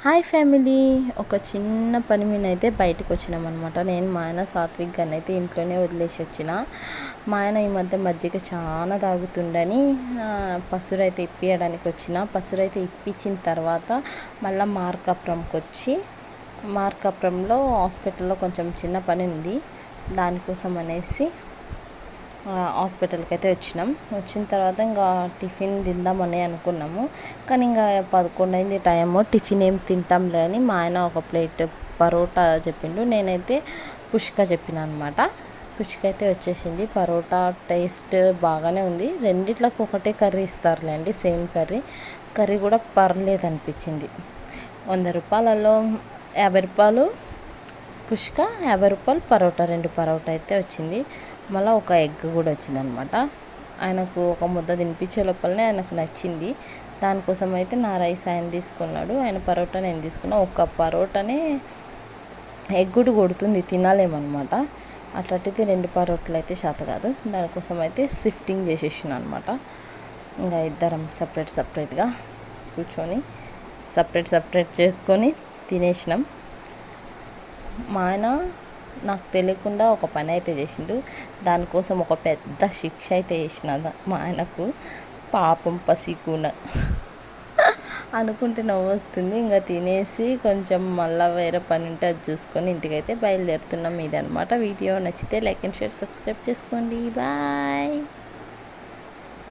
Hi family, ఒక చిన్న పని మీద అయితే బయటకు వచ్చినామన్నమాట. నేను మా ఆయన సాత్విక్ గారిని అయితే ఇంట్లోనే వదిలేసి వచ్చిన. మా ఆయన ఈ మధ్య మజ్జిగ చాలా తాగుతుండని పసురు అయితే ఇప్పించడానికి వచ్చిన. పసురు అయితే ఇప్పించిన తర్వాత మళ్ళీ మార్కాపురంకి వచ్చి మార్కాపురంలో హాస్పిటల్లో కొంచెం చిన్న పని ఉంది, దానికోసం అనేసి హాస్పిటల్కి అయితే వచ్చిన తర్వాత ఇంకా టిఫిన్ తిందామని అనుకున్నాము. కానీ ఇంకా 11 అయింది టైము, టిఫిన్ ఏం తింటాంలే అని మా ఆయన ఒక ప్లేట్ పరోటా చెప్పిండు. నేనైతే పుష్క చెప్పిన అనమాట. పుష్క అయితే వచ్చేసింది. పరోటా టేస్ట్ బాగానే ఉంది. రెండిట్లకు ఒకటే కర్రీ ఇస్తారులేండి, సేమ్ కర్రీ కూడా పర్లేదు అనిపించింది. 100 రూపాయలలో 50 రూపాయలు పుష్క, 50 రూపాయలు పరోటా, 2 పరోటా అయితే వచ్చింది. మళ్ళీ ఒక ఎగ్ కూడా వచ్చిందనమాట. ఆయనకు ఒక ముద్ద తినిపించే లోపలనే ఆయనకు నచ్చింది. దానికోసం అయితే నా రైస్ ఆయన తీసుకున్నాడు, ఆయన పరోటా నేను తీసుకున్నా. ఒక పరోటానే ఎగ్ కూడా కొడుతుంది, తినాలేమన్నమాట. అట్లయితే 2 పరోటాలు అయితే చేత కాదు. దానికోసం అయితే షిఫ్టింగ్ చేసేసిన అనమాట. ఇంకా ఇద్దరం సపరేట్గా కూర్చొని సపరేట్ చేసుకొని తినేసినాం. మా ఆయన నాకు తెలియకుండా ఒక పని అయితే చేసిండు. దానికోసం ఒక పెద్ద శిక్ష అయితే వేసిన మా ఆయనకు. పాపం పసికూన అనుకుంటే నవ్వు వస్తుంది. ఇంకా తినేసి కొంచెం మళ్ళీ వేరే పని ఉంటే అది చూసుకొని ఇంటికైతే బయలుదేరుతున్నాం. ఇదనమాట. వీడియో నచ్చితే లైక్ అండ్ షేర్, సబ్స్క్రైబ్ చేసుకోండి. బాయ్.